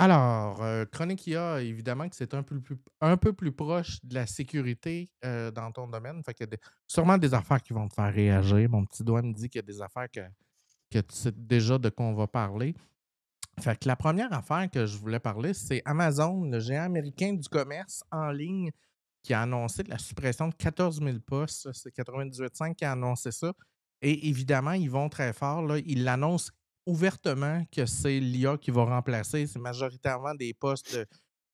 Alors, Chronic IA, évidemment que c'est un peu plus proche de la sécurité, dans ton domaine. Fait qu'il y a sûrement des affaires qui vont te faire réagir. Mon petit doigt me dit qu'il y a des affaires que tu sais déjà de quoi on va parler. Fait que la première affaire que je voulais parler, c'est Amazon, le géant américain du commerce en ligne, qui a annoncé la suppression de 14 000 postes. Ça, c'est 98.5 qui a annoncé ça. Et évidemment, ils vont très fort, là. Ils l'annoncent ouvertement que c'est l'IA qui va remplacer. C'est majoritairement des postes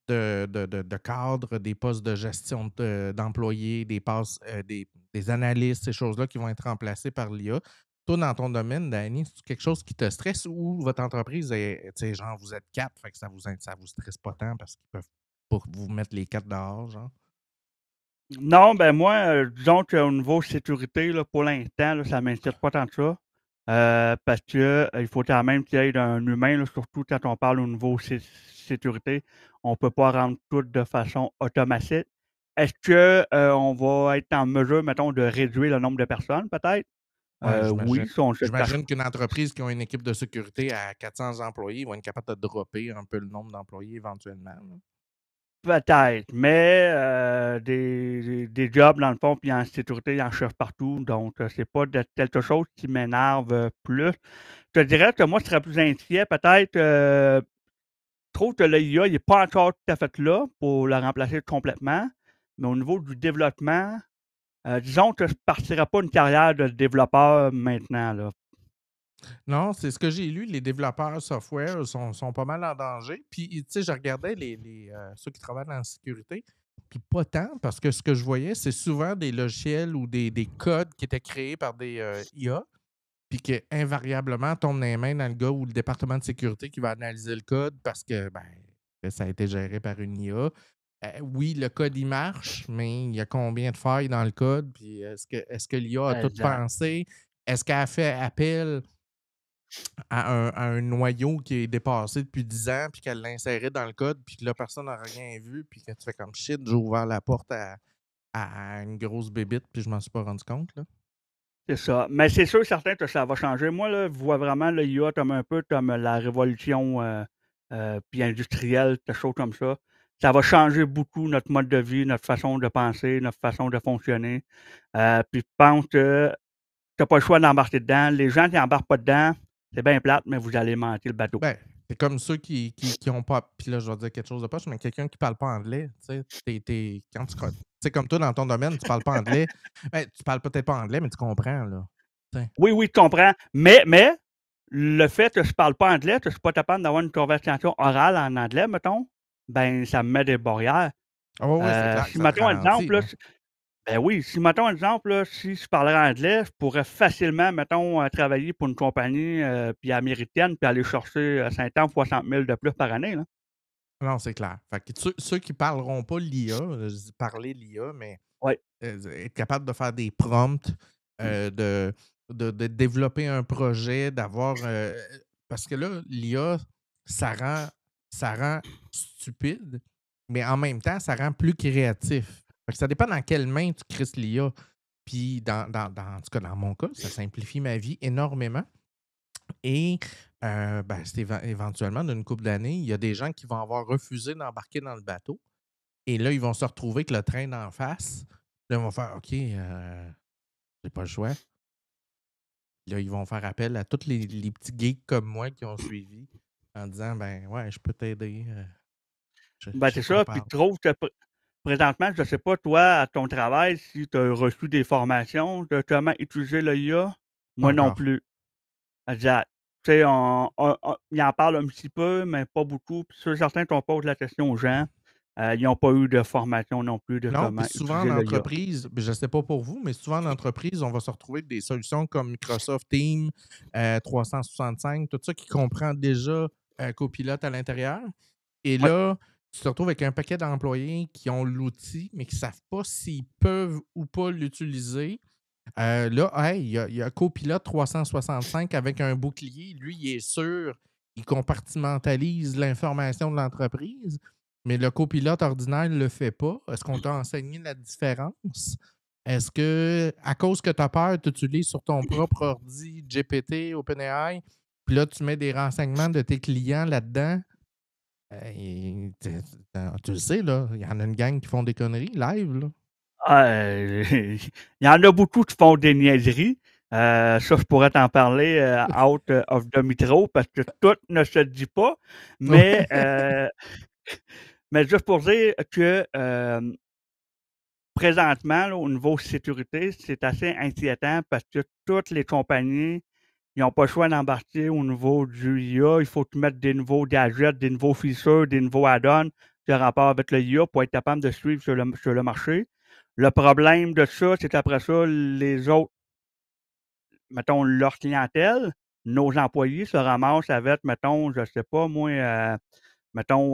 de cadres, des postes de gestion d'employés, des analystes, ces choses-là qui vont être remplacées par l'IA. Toi, dans ton domaine, Danny, c'est quelque chose qui te stresse ou votre entreprise est, tu sais, genre, vous êtes quatre, fait que ça vous stresse pas tant parce qu'ils peuvent pas vous mettre les quatre dehors, genre? Non, ben moi, disons qu'au niveau sécurité, là, pour l'instant, là, ça m'inquiète pas tant que ça. Parce que, il faut quand même qu'il y ait un humain, là, surtout quand on parle au niveau sécurité. On peut pas rendre tout de façon automatique. Est-ce que, on va être en mesure, mettons, de réduire le nombre de personnes peut-être? Ouais, j'imagine. Oui, ça on ne se le cache J'imagine qu'une entreprise qui a une équipe de sécurité à 400 employés va être capable de dropper un peu le nombre d'employés éventuellement, là. peut-être, mais des jobs dans le fond, puis en sécurité, ils en cherchent partout, donc c'est pas de quelque chose qui m'énerve, plus. Je te dirais que moi, je serais plus inquiet peut-être, je trouve que l'IA, il est pas encore tout à fait là pour le remplacer complètement, mais au niveau du développement, disons que je partirais pas une carrière de développeur maintenant, là. Non, c'est ce que j'ai lu. Les développeurs software sont pas mal en danger. Puis, tu sais, je regardais ceux qui travaillent dans la sécurité, puis pas tant, parce que ce que je voyais, c'est souvent des logiciels ou des codes qui étaient créés par des IA, puis qui invariablement tombent dans les mains dans le gars ou le département de sécurité qui va analyser le code parce que ben, ça a été géré par une IA. Oui, le code, il marche, mais il y a combien de failles dans le code? Puis est-ce que l'IA a tout Exact. pensé? Est-ce qu'elle a fait appel à un noyau qui est dépassé depuis 10 ans, puis qu'elle l'a inséré dans le code, puis que là, personne n'a rien vu, puis que tu fais comme shit, j'ai ouvert la porte à une grosse bébite, puis je m'en suis pas rendu compte, là? C'est ça. Mais c'est sûr et certain que ça va changer. Moi, là, je vois vraiment l'IA comme un peu comme la révolution, puis industrielle, quelque chose comme ça. Ça va changer beaucoup notre mode de vie, notre façon de penser, notre façon de fonctionner. Puis je pense que tu as pas le choix d'embarquer dedans. Les gens qui embarquent pas dedans, c'est bien plate, mais vous allez manquer le bateau. Ben, c'est comme ceux qui ont pas. Puis là, je vais dire quelque chose de poche, mais quelqu'un qui parle pas anglais, tu sais, quand tu sais, comme toi dans ton domaine, tu parles pas anglais. Ben, tu parles peut-être pas anglais, mais tu comprends, là. Tu sais. Oui, oui, je comprends. Mais le fait que je parle pas anglais, que je suis pas capable d'avoir une conversation orale en anglais, mettons, ben, ça me met des barrières. Oh, oui, c'est clair que Si ça te mettons ralentit, exemple, là, là. ben oui, si mettons exemple, là, si je parlerais anglais, je pourrais facilement, mettons, travailler pour une compagnie, puis américaine, puis aller chercher, 50 60 000 de plus par année, là. Non, c'est clair. Fait que ceux qui parleront pas l'IA, je dis parler l'IA, mais Oui. être capable de faire des prompts, de de développer un projet, d'avoir, parce que là, l'IA, ça rend ça rend stupide, mais en même temps, ça rend plus créatif. Fait que ça dépend dans quelle main tu crisses l'IA. Puis en tout cas, dans mon cas, ça simplifie ma vie énormément et ben, c'est éventuellement, d'une couple d'années, il y a des gens qui vont avoir refusé d'embarquer dans le bateau et là, ils vont se retrouver avec le train d'en face. Là, ils vont faire: «OK, j'ai pas le choix». Là, ils vont faire appel à tous les petits geeks comme moi qui ont suivi en disant: «Ben, ouais, je peux t'aider, Ben, je c'est sais quoi ça, puis faire». je trouve que présentement, je ne sais pas toi, à ton travail, si tu as reçu des formations de comment utiliser l'IA. Pas Moi non encore. plus. Exact. Tu sais, on ils en parlent un petit peu, mais pas beaucoup. Puis c'est certain qu'on pose la question aux gens, ils n'ont pas eu de formation non plus de Non, puis comment souvent en utiliser l'IA. entreprise, je ne sais pas pour vous, mais souvent en entreprise, on va se retrouver avec des solutions comme Microsoft Teams, 365, tout ça qui comprend déjà, Copilot à l'intérieur. Et Oui, là, tu te retrouves avec un paquet d'employés qui ont l'outil, mais qui ne savent pas s'ils peuvent ou pas l'utiliser. Là, hey, il y a Copilot 365 avec un bouclier. Lui, il est sûr, il compartimentalise l'information de l'entreprise, mais le copilote ordinaire ne le fait pas. Est-ce qu'on t'a enseigné la différence? Est-ce que, à cause que tu as peur, tu utilises sur ton propre ordi GPT, OpenAI, puis là, tu mets des renseignements de tes clients là-dedans? Tu le sais, là, il y en a une gang qui font des conneries live, là. Il y en a beaucoup qui font des niaiseries. Ça, je pourrais t'en parler, out of the micro parce que tout ne se dit pas. Mais, Ouais. mais juste pour dire que, présentement, là, au niveau sécurité, c'est assez inquiétant parce que toutes les compagnies, ils n'ont pas le choix d'embarquer au niveau du IA. Il faut qu'ils mettent des nouveaux gadgets, des nouveaux features, des nouveaux add-ons qui ont rapport avec le IA pour être capable de suivre sur le marché. Le problème de ça, c'est qu'après ça, les autres, mettons, leur clientèle, nos employés se ramassent avec, mettons, je sais pas moi, mettons,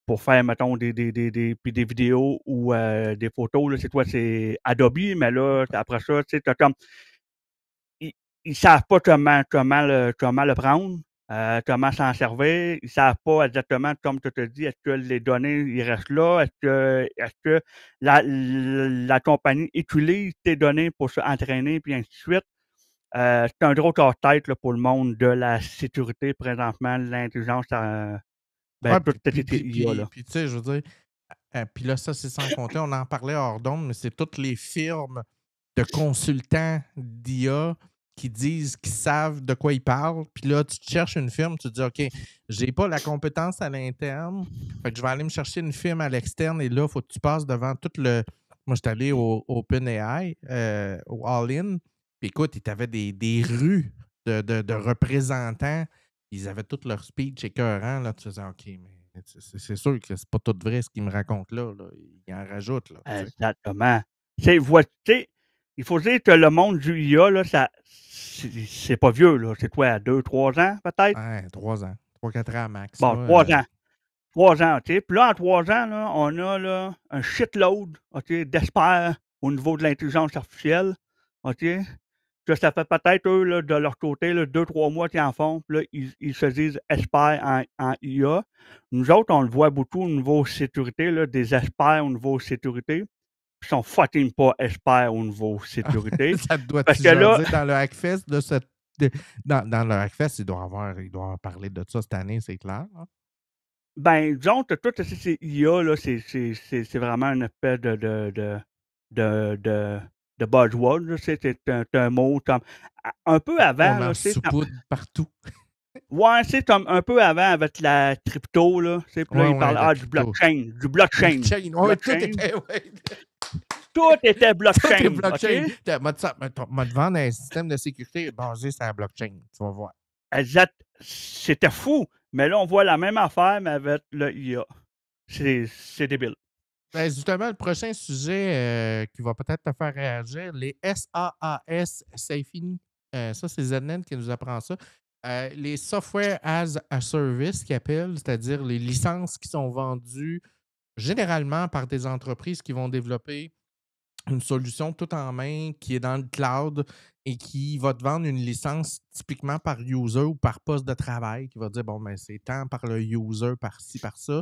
pour faire, mettons, puis des vidéos ou des photos, là, c'est quoi? C'est Adobe, mais là, après ça, tu sais, t'as comme ils ils savent pas comment le prendre, comment s'en servir. Ils savent pas exactement, comme tu te dis, est-ce que les données, ils restent là? Est-ce que la compagnie utilise tes données pour s'entraîner, puis ainsi de suite? C'est un gros casse-tête, là, pour le monde de la sécurité présentement, l'intelligence, ben, Ouais, toute cette IA, là. puis tu sais, je veux dire, puis là, ça, c'est sans compter, on en parlait hors d'onde, mais c'est toutes les firmes de consultants d'IA qui disent qu'ils savent de quoi ils parlent. Puis là, tu te cherches une firme, tu te dis, OK, j'ai pas la compétence à l'interne, fait que je vais aller me chercher une firme à l'externe et là, il faut que tu passes devant tout le. Moi, j'étais allé au OpenAI, au All-In, puis écoute, ils avaient des rues de représentants. Ils avaient tout leur speech écœurant. Là, tu faisais, OK, mais c'est sûr que c'est pas tout vrai ce qu'ils me racontent là. Ils en rajoutent. Là, tu sais. Exactement. Tu sais, il faut dire que le monde du IA, là, c'est pas vieux, là. C'est quoi, 2, 3 ans, peut-être? Ouais, 3 ans. 3, 4 ans max. Bon, Là, 3 ans. 3 ans, OK? Puis là, en 3 ans, là, on a là, un shitload, OK, d'experts au niveau de l'intelligence artificielle, OK? Que ça fait peut-être, eux, là, de leur côté, là, 2, 3 mois qu'ils en font, puis là, ils se disent experts en IA. Nous autres, on le voit beaucoup au niveau sécurité, là, des experts au niveau sécurité, qui sont fucking pas experts au niveau sécurité. ça Parce doit-tu que là, jaser dans le Hackfest de cette. Dans le Hackfest, il doit avoir parlé de ça cette année, c'est clair. Hein? ben, disons que tout ces IA, là, c'est vraiment une espèce de buzzword, là, c'est un mot comme un peu On avant, en là, tu sais, saupoudre partout. ouais, c'est comme un peu avant avec la crypto, là, tu sais, puis là, Ouais, ils ouais, parlent, la du crypto. blockchain, du blockchain, Blockchain. Ouais, tout blockchain. était. Ouais, Tout était tout est blockchain, OK? blockchain. M'a te vendre un système de sécurité basé sur la blockchain. Tu vas voir. Exact. C'était fou. Mais là, on voit la même affaire, mais avec le IA. C'est débile. Ben, justement, le prochain sujet qui va peut-être te faire réagir, les SaaS, c'est fini. Ça, c'est ZNet qui nous apprend ça. Les Software as a Service, qui appellent, c'est-à-dire les licences qui sont vendues généralement par des entreprises qui vont développer une solution tout en main qui est dans le cloud et qui va te vendre une licence typiquement par user ou par poste de travail, qui va dire, bon, ben, c'est tant par le user, par ci, par ça.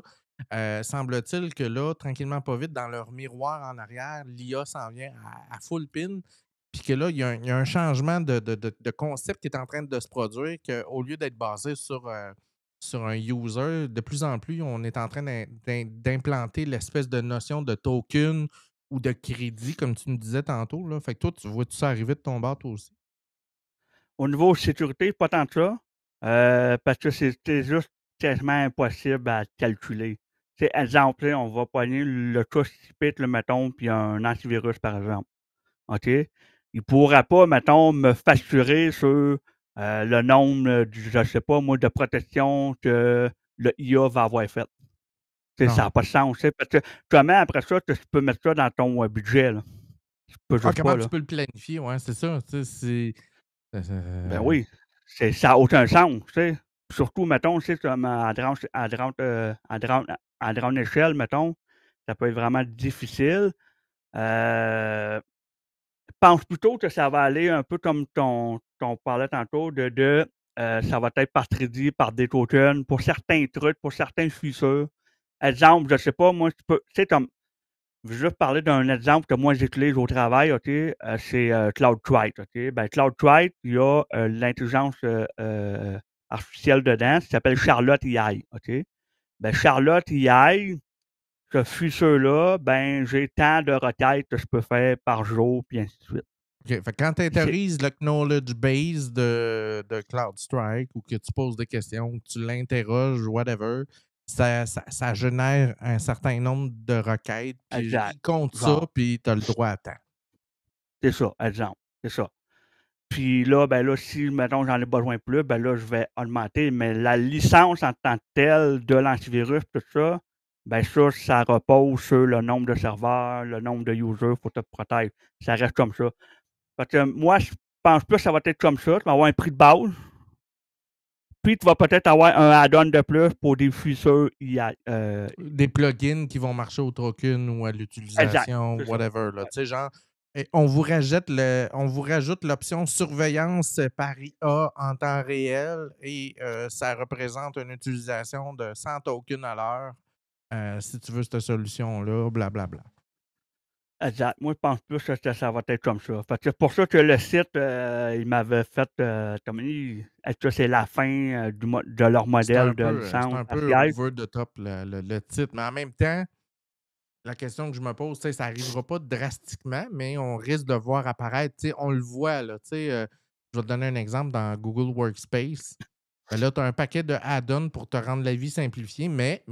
Semble-t-il que là, tranquillement, pas vite, dans leur miroir en arrière, l'IA s'en vient à full pin. Puis que là, il y a un changement de concept qui est en train de se produire, qu'au lieu d'être basé sur un user, de plus en plus, on est en train d'implanter l'espèce de notion de token ou de crédit, comme tu me disais tantôt. Là. Fait que toi, tu vois-tu ça arriver de ton bord, toi aussi? Au niveau sécurité, pas tant que ça. Parce que c'est juste quasiment impossible à calculer. C'est exemple, là, on va pogner le cas typique, le mettons, puis un antivirus, par exemple. OK? Il ne pourra pas, mettons, me facturer sur le nombre, je ne sais pas, moi, de protections que le IA va avoir fait. Ça Non. n'a pas de sens. Parce que comment, après ça, tu peux mettre ça dans ton budget? Là? Tu peux Ah, juste comment pas. tu Là. peux le planifier? Ouais, c'est ça. Tu sais, Ben oui, ça n'a aucun sens, tu sais. Surtout, mettons, tu sais, comme à grande échelle, mettons, ça peut être vraiment difficile. Je pense plutôt que ça va aller un peu comme ton parlait tantôt ça va être par crédit, par des tokens, pour certains trucs, pour certains features. Exemple, je sais pas, moi, tu sais, comme je veux juste parler d'un exemple que moi j'utilise au travail, OK? C'est, CloudTrite, OK? Ben, CloudTrite, il y a, l'intelligence, artificielle dedans, qui s'appelle Charlotte AI, OK? Ben, Charlotte AI, ce fuseau-là, ben, j'ai tant de requêtes que je peux faire par jour, puis ainsi de suite. OK. Fait que quand tu Puis c'est autorises le knowledge base de CloudStrike ou que tu poses des questions, que tu l'interroges, whatever, ça génère un certain nombre de requêtes, puis exact. il compte ça, Genre, puis tu as le droit à temps. c'est ça, exemple, c'est ça. Puis là, ben là, si, mettons, j'en ai besoin plus, ben là, je vais augmenter. Mais la licence en tant que telle de l'antivirus, tout ça, ben ça repose sur le nombre de serveurs, le nombre de users, faut te protéger. Ça reste comme ça. Parce que moi, je pense plus que ça va être comme ça. Tu vas avoir un prix de base, puis tu vas peut-être avoir un add-on de plus pour des features IA. Des plugins qui vont marcher au token ou à Exact, l'utilisation, c'est ça. whatever. Là. Tu sais, genre, on vous rajoute l'option surveillance par IA en temps réel et ça représente une utilisation de 100 tokens à l'heure si tu veux cette solution-là, blablabla. Exact. Moi, je pense plus que ça va être comme ça. Fait que c'est pour ça que le site, il m'avait fait, comme dit, est-ce que c'est la fin de leur modèle de C'est licence un à peu siège? over the top le titre, mais en même temps, la question que je me pose, tu sais, ça n'arrivera pas drastiquement, mais on risque de voir apparaître, tu sais, on le voit, là, tu sais, je vais te donner un exemple dans Google Workspace. Ben là, tu as un paquet de add-ons pour te rendre la vie simplifiée, mais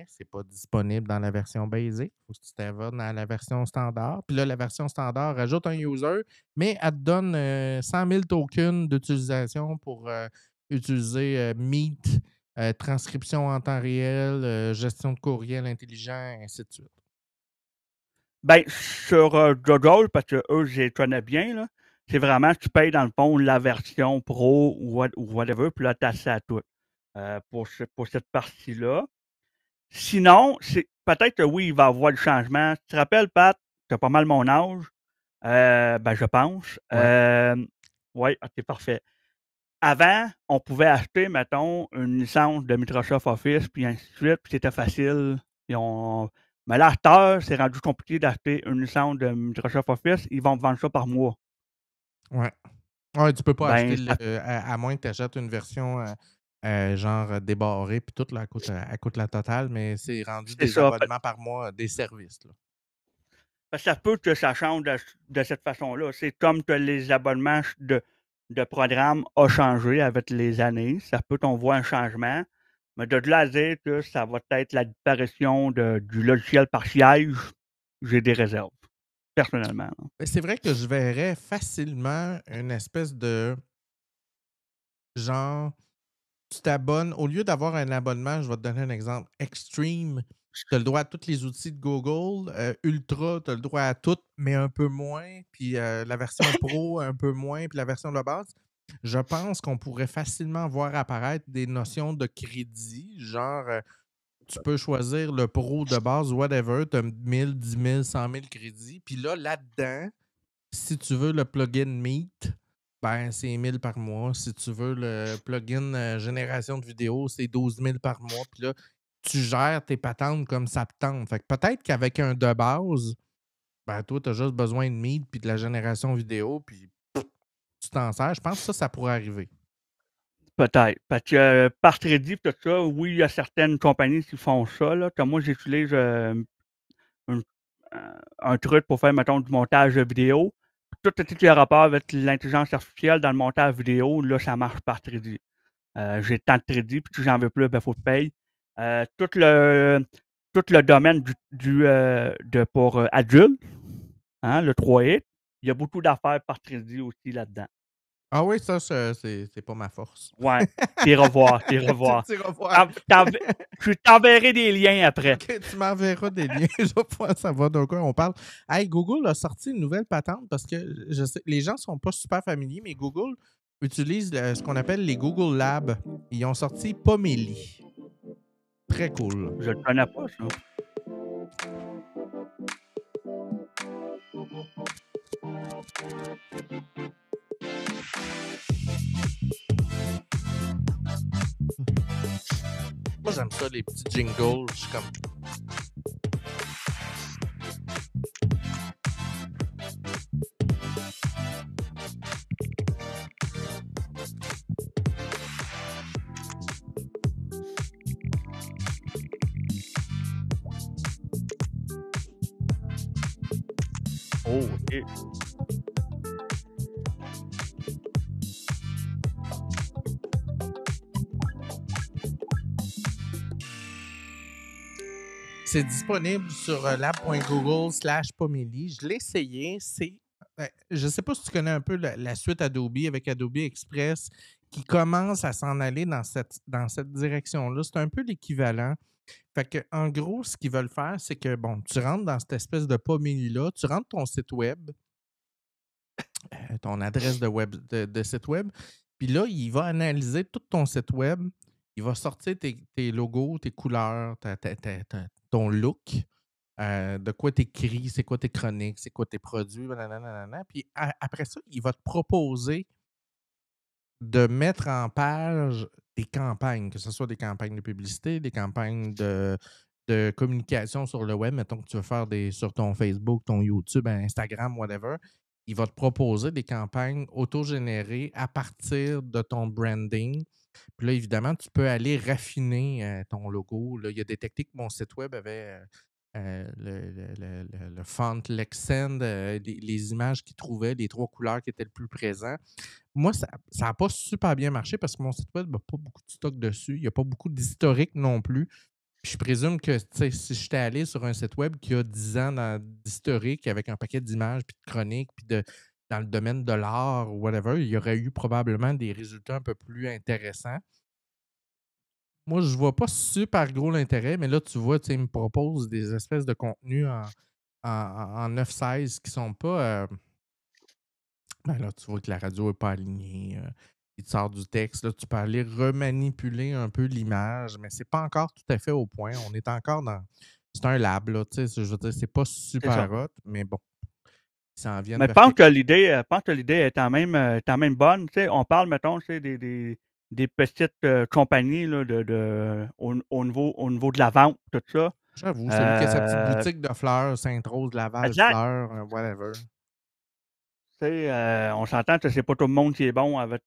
c'est pas disponible dans la version basique. Il faut que tu t'abonnes à la version standard. Puis là, la version standard rajoute un user, mais elle te donne 100 000 tokens d'utilisation pour utiliser Meet, transcription en temps réel, gestion de courriel intelligent, ainsi de suite. Ben, sur Google, parce que eux, je les connais bien, là, c'est vraiment, tu payes dans le fond la version pro ou whatever, puis là, tu as accès à tout pour cette partie-là. Sinon, peut-être que oui, il va y avoir du changement. Tu te rappelles, Pat, tu as pas mal mon âge. Ben, je pense. Ouais. Oui, OK, parfait. Avant, on pouvait acheter, mettons, une licence de Microsoft Office, puis ainsi de suite, puis c'était facile. Mais là, à cette heure, c'est rendu compliqué d'acheter une licence de Microsoft Office. Ils vont te vendre ça par mois. Ouais. Ouais, tu peux pas acheter, Ben, à moins que tu achètes une version genre débarrée, puis tout, là, elle coûte la totale, mais c'est rendu c'est des ça. abonnements par mois, des services. Là. Parce que ça peut que ça change de cette façon-là. C'est comme que les abonnements de programmes ont changé avec les années. Ça peut qu'on voit un changement. Mais de là à dire que ça va être la disparition du logiciel par siège, j'ai des réserves, personnellement. Mais c'est vrai que je verrais facilement une espèce de genre, tu t'abonnes, au lieu d'avoir un abonnement, je vais te donner un exemple, Extreme, tu as le droit à tous les outils de Google, Ultra, tu as le droit à tout, mais un peu moins, puis la version Pro, un peu moins, puis la version de base. Je pense qu'on pourrait facilement voir apparaître des notions de crédit, genre, tu peux choisir le Pro de base, whatever, tu as 1000, 10 000, 100 000 crédits, puis là-dedans, si tu veux le plugin Meet, ben c'est 1000 par mois. Si tu veux le plugin génération de vidéos, c'est 12 000 par mois. Puis là, tu gères tes patentes comme ça te tente. Fait que peut-être qu'avec un de base, ben toi, tu as juste besoin de Meet puis de la génération vidéo, puis tu t'en sers. Je pense que ça pourrait arriver. Peut-être. Parce que par crédit, tout ça, oui, il y a certaines compagnies qui font ça. Là. Comme moi, j'utilise un, un truc pour faire, mettons, du montage de vidéo. Tout ce qui a rapport avec l'intelligence artificielle dans le montage vidéo, là, ça marche par crédit. J'ai tant de crédits, puis si j'en veux plus, il faut que je paye. Tout le domaine pour adultes, hein, le 3X, il y a beaucoup d'affaires par crédit aussi là-dedans. Ah oui, ça, c'est pas ma force. Ouais, t'es revoir, t'es revoir. Tu revoir. Je t'enverrai des liens après. OK, tu m'enverras des liens. Je vais pouvoir savoir de quoi on parle. Hey, Google a sorti une nouvelle patente parce que je sais, les gens ne sont pas super familiers, mais Google utilise ce qu'on appelle les Google Labs. Ils ont sorti Pomeli. Très cool. Je le connais pas, ça. Moi, j'aime ça, les petits jingles. Je suis comme. Oh, OK. C'est disponible sur l'app.google/Pomeli. Je l'ai essayé. Je sais pas si tu connais un peu la suite Adobe avec Adobe Express qui commence à s'en aller dans cette direction-là. C'est un peu l'équivalent. Fait que, en gros, ce qu'ils veulent faire, c'est que, bon, tu rentres dans cette espèce de Pomeli-là, tu rentres ton site web, ton adresse de site web, puis là, il va analyser tout ton site web. Il va sortir tes logos, tes couleurs, ton look, de quoi tu écris, c'est quoi tes chroniques, c'est quoi tes produits, nanana. Puis après ça, il va te proposer de mettre en page des campagnes, que ce soit des campagnes de publicité, des campagnes de communication sur le web. Mettons que tu veux faire sur ton Facebook, ton YouTube, Instagram, whatever. Il va te proposer des campagnes autogénérées à partir de ton branding. Puis là, évidemment, tu peux aller raffiner ton logo. Là, il a détecté que mon site web avait le font Lexend, les images qu'il trouvait, les 3 couleurs qui étaient le plus présents. Moi, ça n'a pas super bien marché parce que mon site web n'a pas beaucoup de stock dessus. Il n'y a pas beaucoup d'historique non plus. Puis je présume que si j'étais allé sur un site web qui a 10 ans d'historique avec un paquet d'images, puis de chroniques, puis dans le domaine de l'art ou whatever, il y aurait eu probablement des résultats un peu plus intéressants. Moi, je vois pas super gros l'intérêt, mais là, tu vois, ils me proposent des espèces de contenus en 9-16 qui sont pas. Ben là, tu vois que la radio n'est pas alignée. Il te sort du texte. Là, tu peux aller remanipuler un peu l'image, mais c'est pas encore tout à fait au point. On est encore dans. C'est un lab, là. Je veux dire, c'est pas C'est ça. super hot, mais bon, ils s'en viennent Mais vers pense quelque que chose. l'idée est quand même bonne. Tu sais, on parle, mettons, tu sais, des petites compagnies là, au niveau de la vente, tout ça. J'avoue, celui qui a sa petite Euh, boutique de fleurs, Sainte-Rose, Laval, exact. fleurs, whatever. Tu sais, on s'entend que c'est pas tout le monde qui est bon avec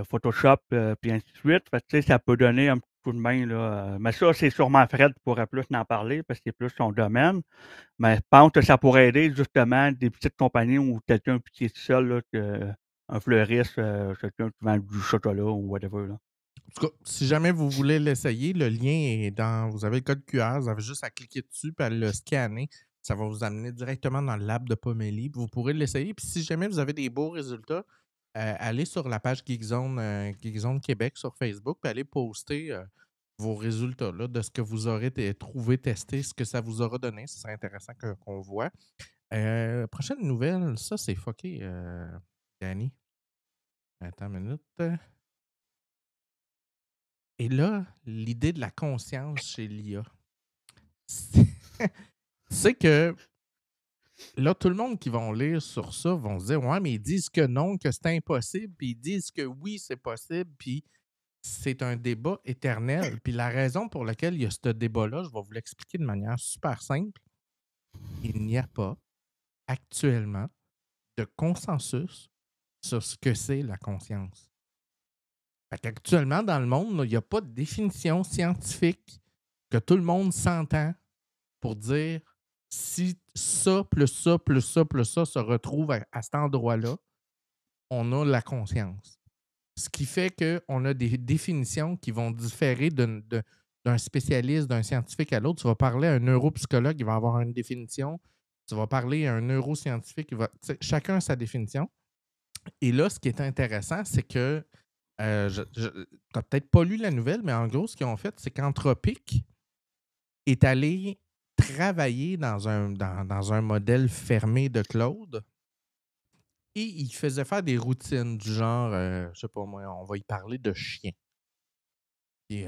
Photoshop puis ainsi de suite. Fait que, tu sais, ça peut donner un petit coup de main. Là, mais ça, c'est sûrement Fred qui pourrait plus en parler parce que c'est plus son domaine. Mais je pense que ça pourrait aider justement des petites compagnies ou quelqu'un qui est tout seul, là, un fleuriste, quelqu'un qui vend du chocolat ou whatever. Là. En tout cas, si jamais vous voulez l'essayer, le lien est dans. Vous avez le code QR, vous avez juste à cliquer dessus et à le scanner. Ça va vous amener directement dans le lab de Pomeli. Vous pourrez l'essayer. Puis si jamais vous avez des beaux résultats, allez sur la page Geekzone Québec sur Facebook et allez poster vos résultats là, de ce que vous aurez trouvé, testé, ce que ça vous aura donné. Ce serait intéressant qu'on voit. Prochaine nouvelle, ça c'est fucké, Danny. Attends une minute. Et là, l'idée de la conscience chez l'IA, c'est c'est que là, tout le monde qui vont lire sur ça vont se dire ouais, mais ils disent que non, que c'est impossible, puis ils disent que oui, c'est possible, puis c'est un débat éternel. Puis la raison pour laquelle il y a ce débat-là, je vais vous l'expliquer de manière super simple. Il n'y a pas actuellement de consensus sur ce que c'est la conscience. Actuellement, dans le monde, là, il n'y a pas de définition scientifique que tout le monde s'entend pour dire si ça, plus ça, plus ça, plus ça se retrouve à cet endroit-là, on a la conscience. Ce qui fait qu'on a des définitions qui vont différer d'un spécialiste, d'un scientifique à l'autre. Tu vas parler à un neuropsychologue, il va avoir une définition. Tu vas parler à un neuroscientifique, chacun a sa définition. Et là, ce qui est intéressant, c'est que tu n'as peut-être pas lu la nouvelle, mais en gros, ce qu'ils ont fait, c'est qu'Anthropic est allé travailler dans un modèle fermé de Claude et il faisait faire des routines du genre, je sais pas moi, on va y parler de chiens. Puis,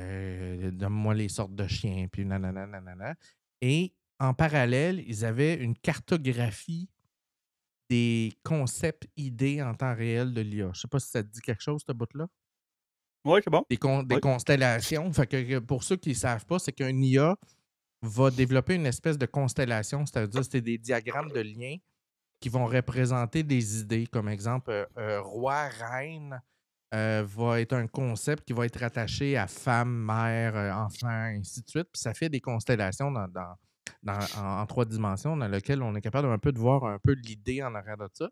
donne-moi les sortes de chiens, puis nanana, nanana. Et en parallèle, ils avaient une cartographie des concepts, idées en temps réel de l'IA. Je sais pas si ça te dit quelque chose, ce bout-là. Oui, c'est bon. Des Oui. constellations. Fait que pour ceux qui ne savent pas, c'est qu'un IA va développer une espèce de constellation, c'est-à-dire c'est des diagrammes de liens qui vont représenter des idées, comme exemple, roi, reine va être un concept qui va être attaché à femme, mère, enfant, ainsi de suite. Puis ça fait des constellations en 3 dimensions, dans lequel on est capable un peu de voir un peu l'idée en arrière de ça.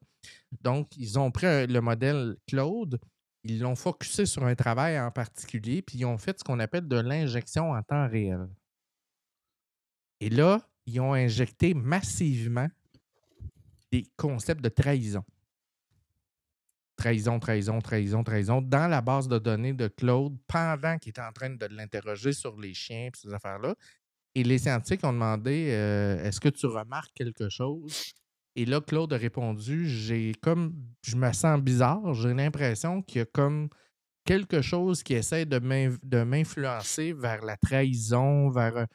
Donc, ils ont pris le modèle Claude, ils l'ont focusé sur un travail en particulier, puis ils ont fait ce qu'on appelle de l'injection en temps réel. Et là, ils ont injecté massivement des concepts de trahison. Trahison, trahison, trahison, trahison, dans la base de données de Claude pendant qu'il était en train de l'interroger sur les chiens et ces affaires-là. Et les scientifiques ont demandé est-ce que tu remarques quelque chose? Et là, Claude a répondu je me sens bizarre, j'ai l'impression qu'il y a comme quelque chose qui essaie de m'influencer vers la trahison, vers.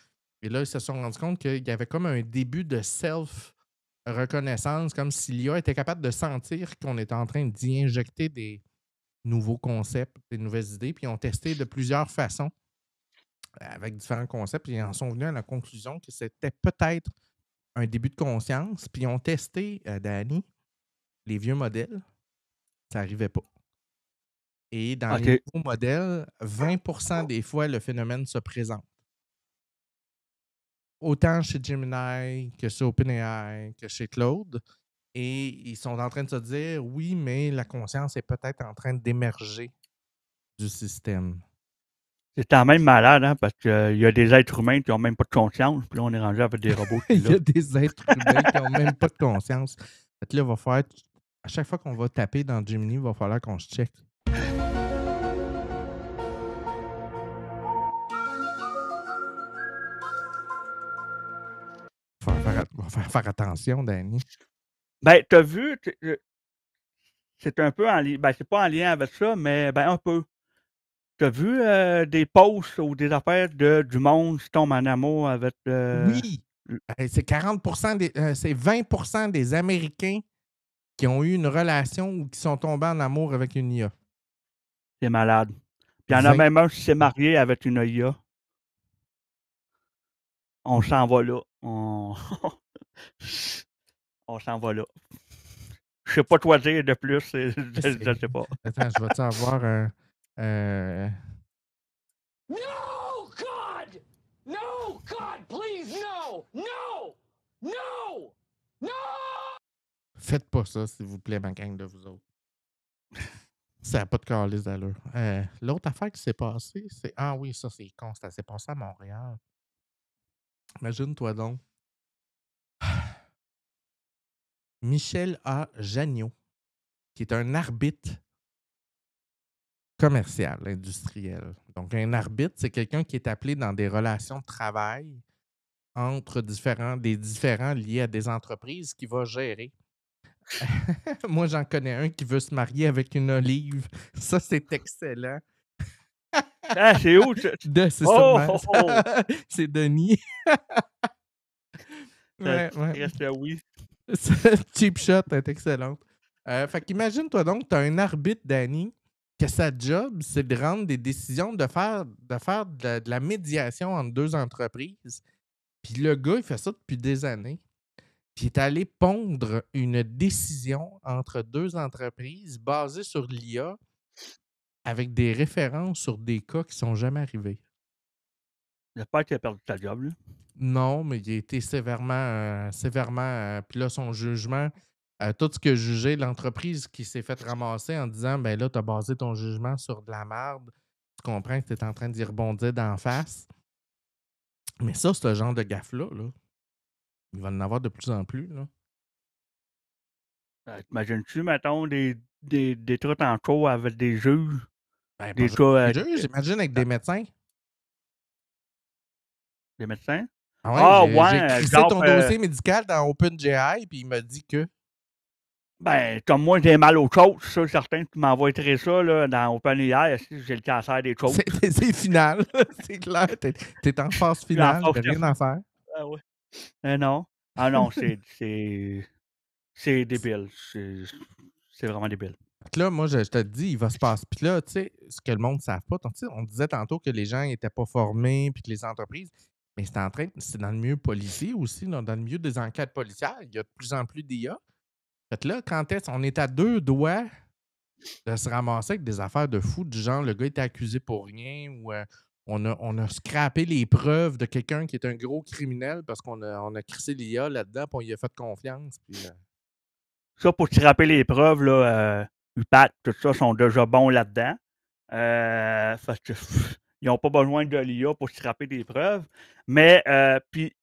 Et là, ils se sont rendus compte qu'il y avait comme un début de self-reconnaissance, comme si l'IA était capable de sentir qu'on était en train d'y injecter des nouveaux concepts, des nouvelles idées, puis ils ont testé de plusieurs façons avec différents concepts, et ils en sont venus à la conclusion que c'était peut-être un début de conscience, puis ils ont testé, Danny, les vieux modèles, ça n'arrivait pas. Et dans les OK. nouveaux modèles, 20% des fois, le phénomène se présente. Autant chez Gemini que chez OpenAI que chez Claude. Et ils sont en train de se dire, oui, mais la conscience est peut-être en train d'émerger du système. C'est quand même malade, hein, parce qu'il y a des êtres humains qui n'ont même pas de conscience, puis là, on est rendu avec des robots qui Il y a l'ont. des êtres humains qui n'ont même pas de conscience. Fait que là, il va falloir, à chaque fois qu'on va taper dans Gemini, il va falloir qu'on se check. Va faire attention, Danny. Ben, t'as vu, c'est un peu en lien, ben, c'est pas en lien avec ça, mais ben, un peu. T'as vu des posts ou des affaires du monde qui tombe en amour avec. Oui! C'est 40% c'est 20% des Américains qui ont eu une relation ou qui sont tombés en amour avec une IA. C'est malade. Puis il y en a 20. même un qui s'est marié avec une IA. On s'en va là. On s'en va là. Je sais pas quoi dire de plus. Je sais pas. Attends, je vais-tu avoir un. No, God! No, God, please, no! No! No! No! Faites pas ça, s'il vous plaît, ma gang de vous autres. Ça n'a pas de calice d'allure. L'autre affaire qui s'est passée, c'est. Ah oui, ça, c'est con. Ça s'est passé à Montréal. Imagine-toi donc. Michel A. Jagneau, qui est un arbitre commercial, industriel. Donc, un arbitre, c'est quelqu'un qui est appelé dans des relations de travail entre des différents liés à des entreprises qui va gérer. Moi, j'en connais un qui veut se marier avec une olive. Ça, c'est excellent. Ah, c'est où? C'est Oh, sûrement. oh, oh. C'est Denis. Ça Ouais. reste oui. Cheap shot est excellente. Fait qu'imagine-toi donc, tu as un arbitre, Danny, que sa job, c'est de rendre des décisions, de faire de la médiation entre deux entreprises. Puis le gars, il fait ça depuis des années. Puis il est allé pondre une décision entre deux entreprises basée sur l'IA avec des références sur des cas qui ne sont jamais arrivés. J'espère qu'il a perdu sa job, là. Non, mais il a été sévèrement. Puis là, son jugement, tout ce que jugeait l'entreprise qui s'est fait ramasser en disant ben là, tu as basé ton jugement sur de la merde. Tu comprends que tu es en train d'y rebondir d'en face. Mais ça, ce genre de gaffe-là, là, il va en avoir de plus en plus. Là. T'imagines-tu, mettons, des trucs en cours avec des juges? Ben, pas Des juste cas, des juges, j'imagine avec des médecins. des médecins? Ah ouais, Ah, j'ai ouais, crissé genre, ton dossier médical dans OpenGI, puis il m'a dit que. ben, comme moi, j'ai mal aux côtes, ça, certain, tu m'envoies ça, là, dans OpenAI, si j'ai le cancer des côtes. C'est final, c'est clair. T'es en phase finale, t'as rien à faire. Ah ouais. Non. Ah non, c'est débile. C'est vraiment débile. Là, moi, je te dis, il va se passer. Puis là, tu sais, ce que le monde ne savent pas, on disait tantôt que les gens n'étaient pas formés, puis que les entreprises, mais c'est dans le milieu policier aussi, dans le milieu des enquêtes policières, il y a de plus en plus d'IA. Fait que là, on est à 2 doigts de se ramasser avec des affaires de fou, du genre, le gars était accusé pour rien, ou On a scrappé les preuves de quelqu'un qui est un gros criminel parce on a crissé l'IA là-dedans, puis on y a fait confiance. Puis, Ça, pour scraper les preuves, là, UPAC, tout ça, sont déjà bons là-dedans. Parce que ils n'ont pas besoin de l'IA pour scraper des preuves. Mais, puis,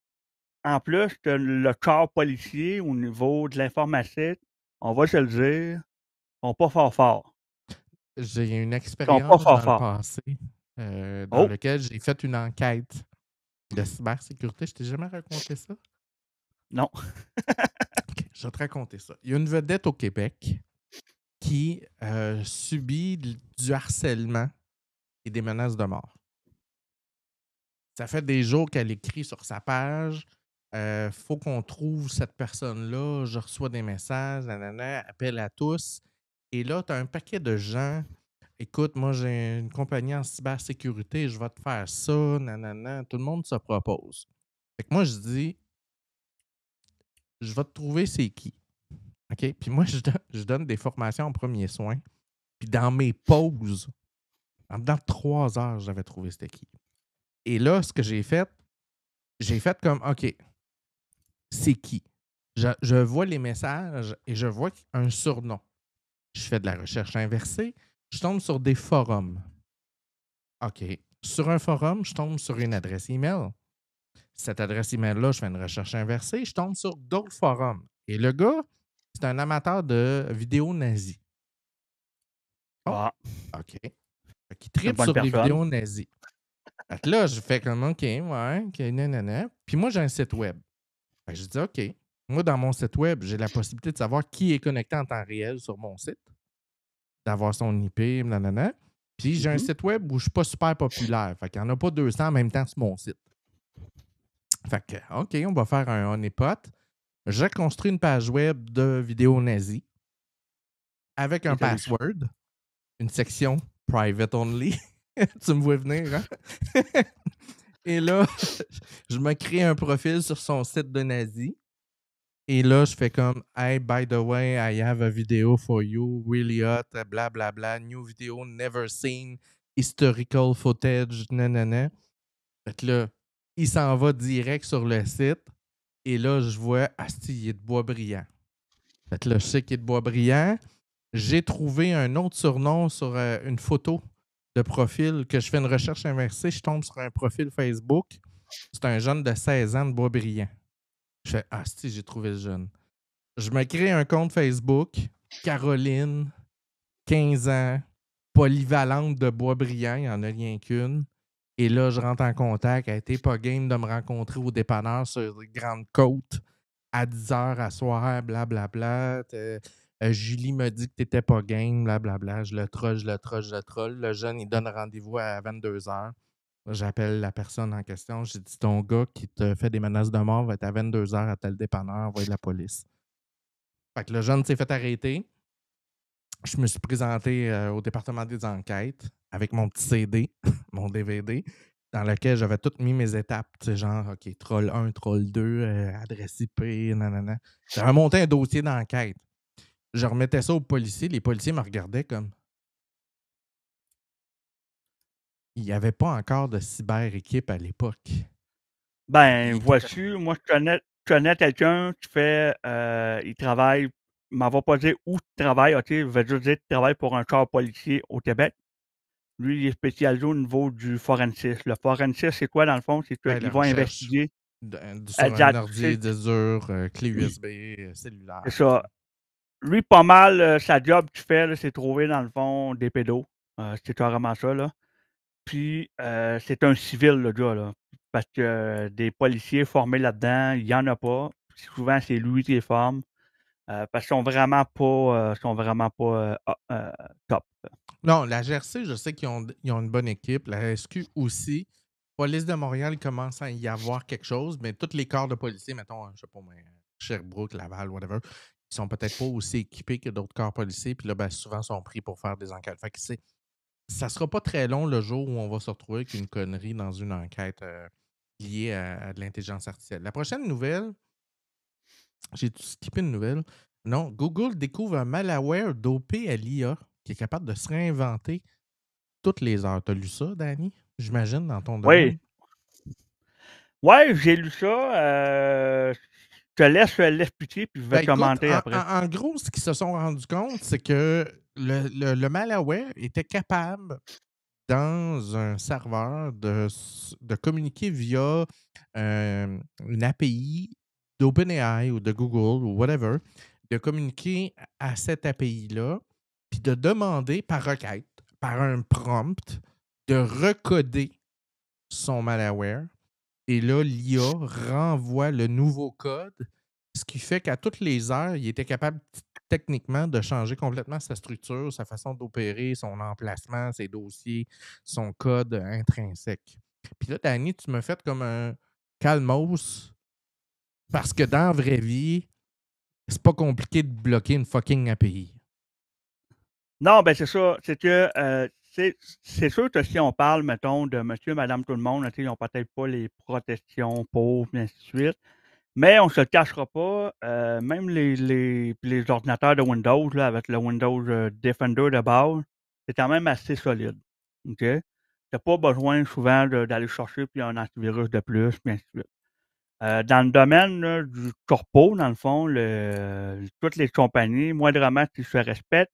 en plus, le corps policier au niveau de l'informatique, on va se le dire, sont pas fort. j'ai une Ils sont pas expérience dans le fort. passé dans Oh! laquelle j'ai fait une enquête de cybersécurité. Je t'ai jamais raconté ça? Non. OK, je vais te raconter ça. Il y a une vedette au Québec qui subit du harcèlement et des menaces de mort. Ça fait des jours qu'elle écrit sur sa page. Faut qu'on trouve cette personne-là. Je reçois des messages, nanana, appel à tous. Et là, tu as un paquet de gens. Écoute, moi, j'ai une compagnie en cybersécurité, je vais te faire ça, nanana. Tout le monde se propose. Fait que moi, je dis, je vais te trouver c'est qui. OK? Puis moi, je donne des formations en premiers soins. Puis dans mes pauses, en dedans de 3 heures, j'avais trouvé c'était qui. Et là, ce que j'ai fait comme, OK, c'est qui? Je vois les messages et je vois un surnom. Je fais de la recherche inversée. Je tombe sur des forums. OK. Sur un forum, je tombe sur une adresse email. Cette adresse email-là, je fais une recherche inversée. Je tombe sur d'autres forums. Et le gars, c'est un amateur de vidéos nazies. Oh, Ah, OK. Fait qu'il c'est une tripe bonne sur les personne. vidéos nazies. Fait que là, je fais comme OK, ouais, OK, nanana. Puis moi, j'ai un site web. Fait que je dis OK. Moi, dans mon site web, j'ai la possibilité de savoir qui est connecté en temps réel sur mon site, d'avoir son IP, nanana. Puis j'ai un site web où je ne suis pas super populaire. Fait qu'il n'y en a pas 200 en même temps sur mon site. Fait que, OK, on va faire un honeypot. J'ai construit une page web de vidéos nazies avec un Et t'as réussi. password, une section private only. Tu me vois venir, hein? Et là, je me crée un profil sur son site de nazi. Et là, je fais comme Hey, by the way, I have a video for you, really hot, bla bla bla, new video, never seen, historical footage, nanana. Fait que là, il s'en va direct sur le site. Et là, je vois, asti, il est de Boisbriand. Fait que là, je sais qu'il est de Boisbriand. J'ai trouvé un autre surnom sur une photo de profil que je fais une recherche inversée. Je tombe sur un profil Facebook. C'est un jeune de 16 ans de Boisbriand. Je fais asti, j'ai trouvé le jeune. Je me crée un compte Facebook. Caroline, 15 ans, polyvalente de Boisbriand. Il n'y en a rien qu'une. Et là, je rentre en contact. Elle n'était pas game de me rencontrer au dépanneur sur les Grandes Côtes à 10h à soir, blablabla. Julie me dit que tu n'étais pas game, blablabla. Je le troll. Le jeune, il donne rendez-vous à 22h. J'appelle la personne en question. J'ai dit ton gars qui te fait des menaces de mort va être à 22h à tel dépanneur, envoyer la police. Fait que le jeune s'est fait arrêter. Je me suis présenté au département des enquêtes avec mon petit CD, mon DVD, dans lequel j'avais toutes mis mes étapes. Tu sais, genre, OK, troll 1, troll 2, adresse IP, nanana. J'avais monté un dossier d'enquête. Je remettais ça aux policiers. Les policiers me regardaient comme. Il n'y avait pas encore de cyber-équipe à l'époque. Ben, Il était vois-tu, moi, je connais quelqu'un qui fait, il travaille, il m'en va pas dire où il travaille, OK, je vais juste dire qu'il travaille pour un corps policier au Québec. Lui, il est spécialisé au niveau du forensic. Le forensic, c'est quoi, dans le fond? C'est ben, la qu'il va recherche investiguer. sur un Exact. ordi dur, clé USB, cellulaire. C'est ça. Lui, pas mal, sa job qu'il fait, là, c'est trouver, dans le fond, des pédos. C'est carrément ça, là. Puis, c'est un civil, le gars, là. Parce que des policiers formés là-dedans, il y en a pas. Souvent, c'est lui qui les forme. Parce qu'ils sont vraiment pas top. Non, la GRC, je sais ils ont une bonne équipe. La SQ aussi. Police de Montréal, il commence à y avoir quelque chose, mais tous les corps de policiers, mettons, je sais pas, mais Sherbrooke, Laval, whatever, ils sont peut-être pas aussi équipés que d'autres corps policiers, puis là, ben, souvent, sont pris pour faire des enquêtes. Fait que ça sera pas très long le jour où on va se retrouver avec une connerie dans une enquête liée à de l'intelligence artificielle. La prochaine nouvelle, j'ai skippé une nouvelle. Non, Google découvre un malware dopé à l'IA qui est capable de se réinventer toutes les heures. T'as lu ça, Danny? j'imagine, dans ton Oui. domaine. Ouais, j'ai lu ça. Je te laisse l'expliquer, puis je vais Ben écoute, commenter après. en gros, ce qu'ils se sont rendus compte, c'est que le malware était capable, dans un serveur, de communiquer via une API d'OpenAI ou de Google ou whatever, de communiquer à cette API-là, puis de demander par requête, par un prompt, de recoder son malware. Et là, l'IA renvoie le nouveau code, ce qui fait qu'à toutes les heures, il était capable techniquement de changer complètement sa structure, sa façon d'opérer, son emplacement, ses dossiers, son code intrinsèque. Puis là, Danny, tu m'as fait comme un calmos parce que dans la vraie vie, c'est pas compliqué de bloquer une fucking API. Non, ben c'est ça. C'est que c'est sûr que si on parle, mettons, de monsieur, madame, tout le monde, ils n'ont peut-être pas les protections pauvres, et ainsi de suite. Mais on ne se le cachera pas, même les ordinateurs de Windows, là, avec le Windows Defender de base, c'est quand même assez solide. OK? Tu n'as pas besoin souvent d'aller chercher puis un antivirus de plus, puis ainsi de suite. Dans le domaine là, du corpo, dans le fond, toutes les compagnies, moindrement qui se respectent,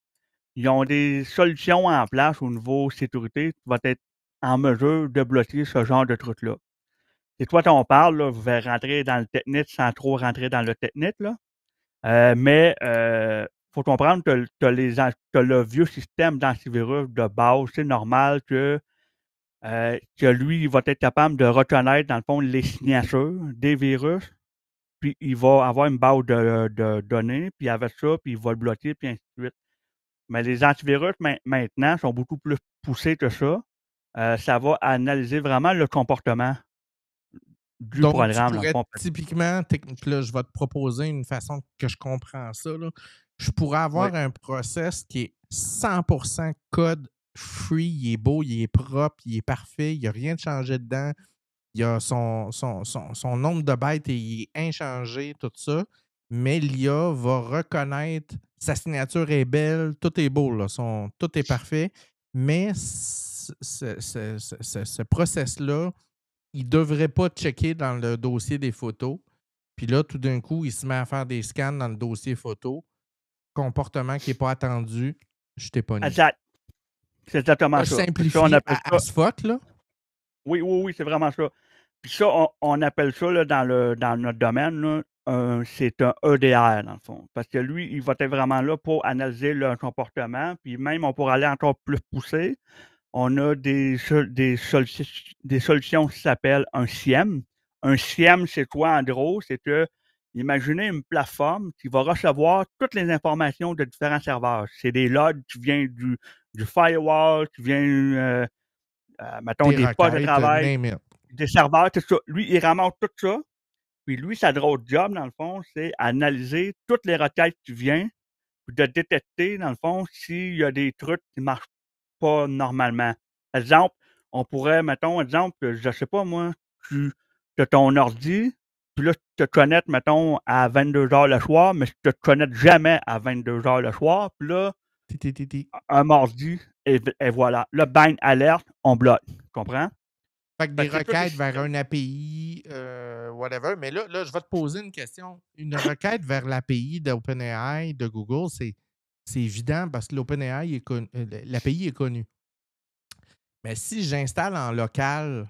ils ont des solutions en place au niveau sécurité qui vont être en mesure de bloquer ce genre de trucs-là. Et toi, on parle, là, vous allez rentrer dans le technique sans trop rentrer dans le technique, là. Mais faut comprendre que t'as le vieux système d'antivirus de base. C'est normal que lui, il va être capable de reconnaître, dans le fond, les signatures des virus, puis il va avoir une base de données, puis avec ça, puis il va le bloquer, puis ainsi de suite. Mais les antivirus, maintenant, sont beaucoup plus poussés que ça. Ça va analyser vraiment le comportement du Donc, tu programme, dans le pourrais fond. typiquement, là, je vais te proposer une façon que je comprends ça, là. Je pourrais Oui. avoir un process qui est 100% code free, il est beau, il est propre, il est parfait, il n'y a rien de changé dedans, il y a son nombre de bytes et il est inchangé, tout ça, mais l'IA va reconnaître, sa signature est belle, tout est beau, là, tout est parfait, mais ce process-là, il ne devrait pas checker dans le dossier des photos. Puis là, tout d'un coup, il se met à faire des scans dans le dossier photo. Comportement qui n'est pas attendu, je t'ai pogné. Exact. C'est exactement Là, je ça. Puis ça, on simplifie appelle ça. as fuck, là. Oui, oui, oui, c'est vraiment ça. Puis ça, on appelle ça là, dans notre domaine, là, c'est un EDR, dans le fond. Parce que lui, il va être vraiment là pour analyser le comportement. Puis même, on pourrait aller encore plus poussé. On a des solutions qui s'appellent un SIEM. Un SIEM, c'est quoi en gros? C'est que, imaginez une plateforme qui va recevoir toutes les informations de différents serveurs. C'est des logs qui viennent du firewall, qui viennent, mettons, Des des postes de requêtes, travail, name it. des serveurs, tout ça. Lui, il ramasse tout ça. Puis lui, sa drôle de job, dans le fond, c'est analyser toutes les requêtes qui viennent, puis de détecter, dans le fond, s'il y a des trucs qui ne marchent pas normalement. Exemple, on pourrait, mettons, exemple, je sais pas moi, tu as ton ordi, puis là, tu te connectes, mettons, à 22h le soir, mais tu te connectes jamais à 22h le soir, puis là, un mardi, et voilà. Là, bang, alerte, on bloque. Tu comprends? Fait que Fait des que c'est tous des requêtes vers systèmes. un API, whatever. Mais là, je vais te poser une question. Une requête vers l'API d'OpenAI, de Google, c'est évident parce que l'OpenAI est connu, l'API est connue. Mais si j'installe en local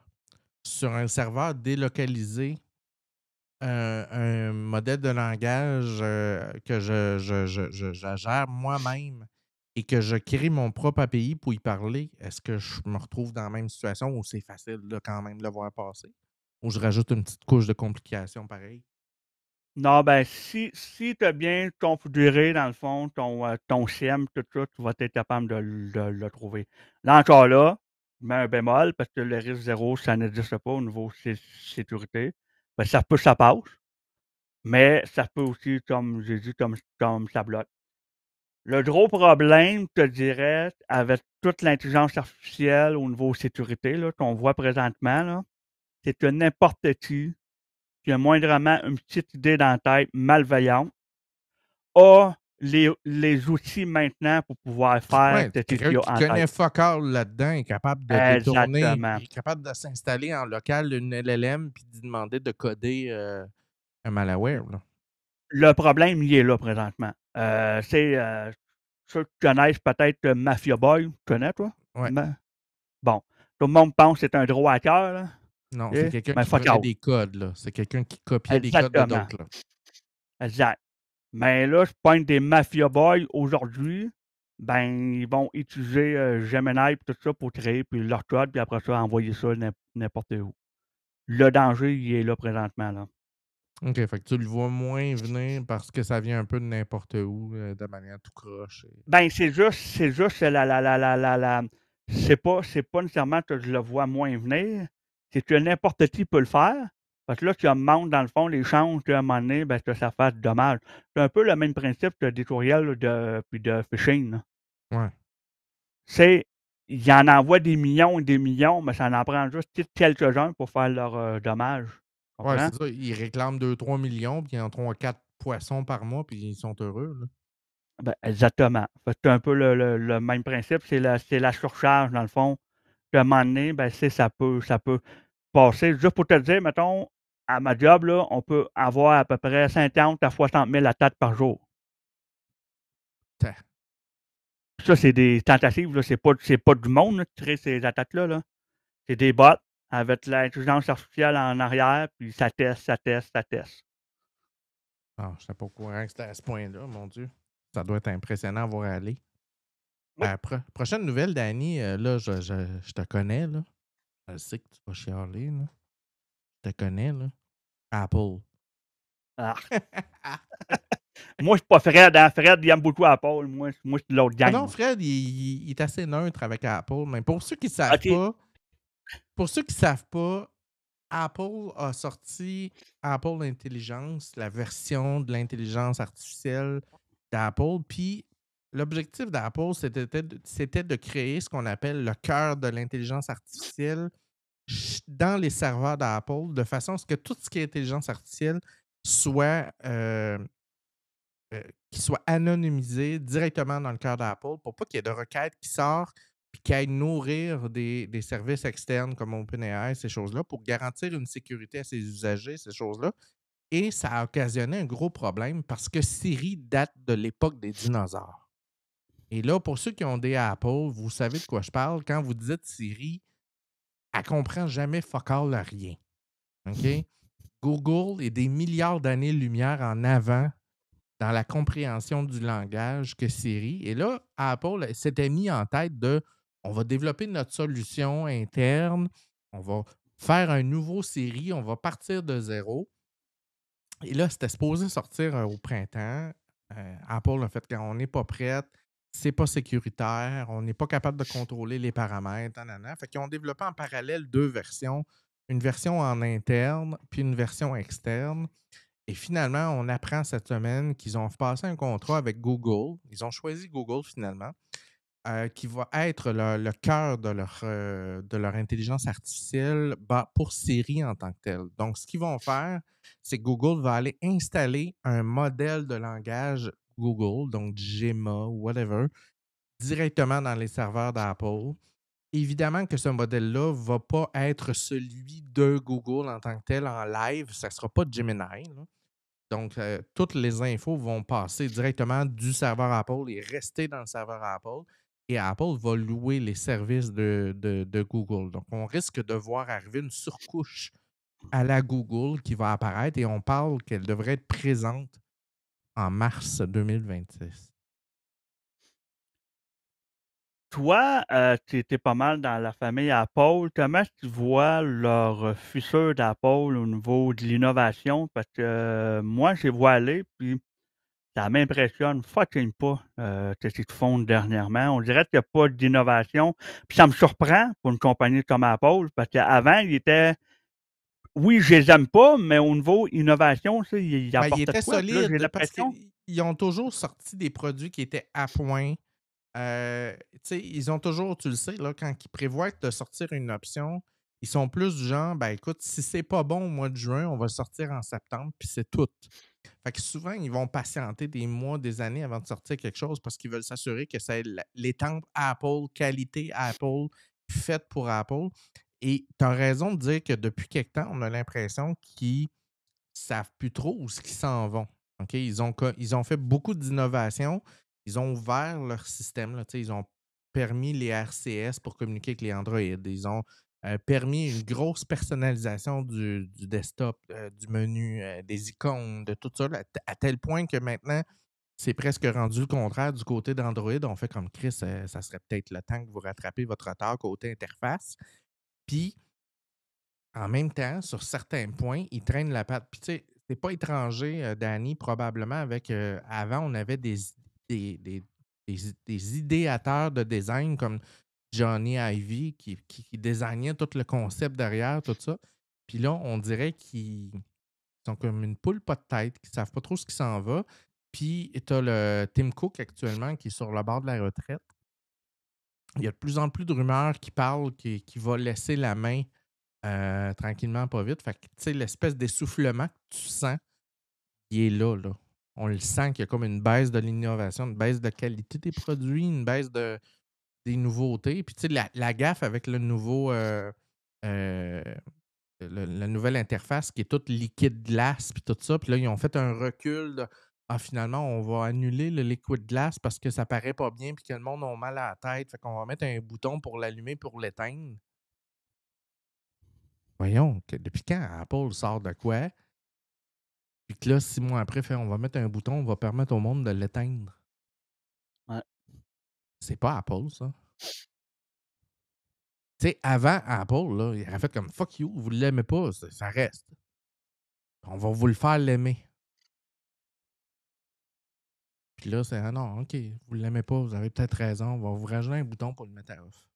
sur un serveur délocalisé un modèle de langage que je gère moi-même et que je crée mon propre API pour y parler, est-ce que je me retrouve dans la même situation où c'est facile de quand même le voir passer? Ou je rajoute une petite couche de complication pareil? Non, ben, si tu as bien configuré, dans le fond, ton SIEM, tout ça, tu vas être capable de le trouver. Là, encore là, je mets un bémol parce que le risque zéro, ça n'existe pas au niveau sécurité. Ben, ça peut, ça passe, mais ça peut aussi, comme j'ai dit, comme ça bloque. Le gros problème, je te dirais, avec toute l'intelligence artificielle au niveau sécurité là, qu'on voit présentement, là, c'est que n'importe qui a moindrement une petite idée dans la tête malveillante a les outils maintenant pour pouvoir faire Ouais, ce quelqu'un qu'il a qui en connaît tête. fuck all là-dedans est capable de détourner, Exactement. il est capable de s'installer en local une LLM puis d'y demander de coder, un malware, là. Le problème, il est là présentement. C'est, ceux qui connaissent peut-être Mafia Boy. Tu connais, toi? Ouais. Bon, tout le monde pense que c'est un gros hacker, là. Non, c'est OK? quelqu'un Mais qui fuck prenait all. des codes, là. C'est quelqu'un qui copiait des codes de Exactement. d'autres, là. Exact. Mais là, je pogne des Mafia Boys aujourd'hui, ben, ils vont utiliser, Gemini et tout ça pour créer puis leur code, puis après ça, envoyer ça n'importe où. Le danger, il est là présentement, là. OK, fait que tu le vois moins venir parce que ça vient un peu de n'importe où, de manière tout croche et Ben, c'est juste la c'est pas nécessairement que je le vois moins venir, c'est que n'importe qui peut le faire. Parce que là, tu augmentes dans le fond les chances qu'à un moment donné, ben, que ça fasse dommage. C'est un peu le même principe que des courriels puis de phishing, là. ouais. C'est il en envoie des millions et des millions, mais ça en prend juste quelques-uns pour faire leur, dommage. Tu Ouais, comprends? c'est ça. Ils réclament 2-3 millions puis ils en ont 4 poissons par mois, puis ils sont heureux, là. Ben, exactement. Fait que c'est un peu le même principe, c'est la surcharge dans le fond, qu'à un moment donné, ben, ça peut passer. Juste pour te dire, mettons, à ma job, là, on peut avoir à peu près 50 à 60 000 attaques par jour. Ta Puis ça, c'est des tentatives, là, c'est pas du monde, là, qui crée ces attaques-là, là. C'est des bots avec l'intelligence artificielle en arrière, puis ça teste, ça teste, ça teste. ah, j'étais pas au courant que c'était à ce point-là, mon Dieu. Ça doit être impressionnant à voir aller. Oui. Prochaine nouvelle, Danny, là, je te connais, là. Je sais que tu vas chialer, là. Je te connais, là. Apple. Ah. Moi, je suis pas Fred, hein. Fred, il aime beaucoup Apple. Moi, je suis de l'autre Ah gang, non, moi. Fred, il est assez neutre avec Apple, mais pour ceux qui savent OK. pas, Apple a sorti Apple Intelligence, la version de l'intelligence artificielle d'Apple. Puis l'objectif d'Apple, c'était de créer ce qu'on appelle le cœur de l'intelligence artificielle dans les serveurs d'Apple, de façon à ce que tout ce qui est intelligence artificielle soit, qui soit anonymisé directement dans le cœur d'Apple pour pas qu'il y ait de requêtes qui sortent puis qui aillent nourrir des services externes comme OpenAI, ces choses-là, pour garantir une sécurité à ses usagers, ces choses-là. Et ça a occasionné un gros problème parce que Siri date de l'époque des dinosaures. Et là, pour ceux qui ont des Apple, vous savez de quoi je parle. Quand vous dites Siri, elle comprend jamais fuck all à rien. OK? Google est des milliards d'années-lumière en avant dans la compréhension du langage que Siri. Et là, Apple s'était mis en tête de on va développer notre solution interne, on va faire un nouveau Siri, on va partir de zéro. Et là, c'était supposé sortir au printemps. Apple a fait qu'on n'est pas prête, c'est pas sécuritaire, on n'est pas capable de contrôler les paramètres. Nanana. Fait qu'ils ont développé en parallèle deux versions, une version en interne puis une version externe. Et finalement, on apprend cette semaine qu'ils ont passé un contrat avec Google. Ils ont choisi Google finalement, qui va être le cœur de leur intelligence artificielle pour Siri en tant que telle. Donc, ce qu'ils vont faire, c'est que Google va aller installer un modèle de langage Google, donc Gemma ou whatever, directement dans les serveurs d'Apple. Évidemment que ce modèle-là ne va pas être celui de Google en tant que tel en live. Ça ne sera pas Gemini, là. Donc, toutes les infos vont passer directement du serveur Apple et rester dans le serveur Apple. Et Apple va louer les services de Google. Donc, on risque de voir arriver une surcouche à la Google qui va apparaître et on parle qu'elle devrait être présente en mars 2026. Toi, tu étais pas mal dans la famille Apple. Comment tu vois leur futur d'Apple au niveau de l'innovation? Parce que, moi, je les vois aller, puis ça m'impressionne fucking pas, ce qu'ils font dernièrement. On dirait qu'il y a pas d'innovation. Puis ça me surprend pour une compagnie comme Apple, parce qu'avant, ils étaient oui, je les aime pas, mais au niveau innovation, tu sais, ils Ben, il apportaient de était quoi? Puis là, j'ai solide parce l'impression qu'ils ont toujours sorti des produits qui étaient à point. Tu sais, ils ont toujours, tu le sais, là, quand ils prévoient de sortir une option, Ils sont plus du genre, ben écoute, si c'est pas bon au mois de juin, on va le sortir en septembre, puis c'est tout. Fait que souvent, ils vont patienter des mois, des années avant de sortir quelque chose parce qu'ils veulent s'assurer que c'est l'étampe Apple, qualité Apple, faite pour Apple. Et tu as raison de dire que depuis quelque temps, on a l'impression qu'ils savent plus trop où ce qu'ils s'en vont. OK? Ils ont fait beaucoup d'innovations. Ils ont ouvert leur système. Là, tu sais, ils ont permis les RCS pour communiquer avec les Android. Ils ont permis une grosse personnalisation du desktop, du menu, des icônes, de tout ça, là, à tel point que maintenant, c'est presque rendu le contraire du côté d'Android. On fait comme Chris, ça serait peut-être le temps que vous rattrapez votre retard côté interface. Puis, en même temps, sur certains points, ils traînent la patte. Puis, tu sais, c'est pas étranger, Danny, probablement, avec. Avant, on avait des idéateurs de design comme Johnny Ivy qui désignait tout le concept derrière, tout ça. Puis là, on dirait qu'ils sont comme une poule pas de tête, qui savent pas trop ce qui s'en va. Puis, tu as le Tim Cook actuellement qui est sur le bord de la retraite. Il y a de plus en plus de rumeurs qui parlent qu'il va laisser la main tranquillement, pas vite. Fait que, tu sais, l'espèce d'essoufflement que tu sens, il est là, là. On le sent qu'il y a comme une baisse de l'innovation, une baisse de qualité des produits, une baisse des nouveautés. Puis, tu sais, la gaffe avec le nouveau, euh, la nouvelle interface qui est toute liquide glace, puis tout ça. Puis là, ils ont fait un recul de, ah, finalement, on va annuler le liquid glass parce que ça paraît pas bien, puis que le monde a mal à la tête. Fait qu'on va mettre un bouton pour l'allumer, pour l'éteindre. Voyons, depuis quand Apple sort de quoi? Puis que là, 6 mois après, fait, on va mettre un bouton, on va permettre au monde de l'éteindre. Ouais. C'est pas Apple, ça. Tu sais, avant Apple, là, il aurait fait comme fuck you, vous l'aimez pas, ça reste. On va vous le faire l'aimer. Puis là, c'est ah non, ok, vous l'aimez pas, vous avez peut-être raison, on va vous rajouter un bouton pour le mettre à off.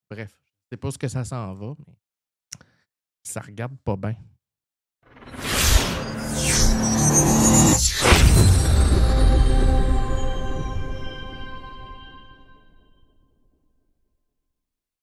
Bref, je sais pas ce que ça s'en va, mais ça regarde pas bien.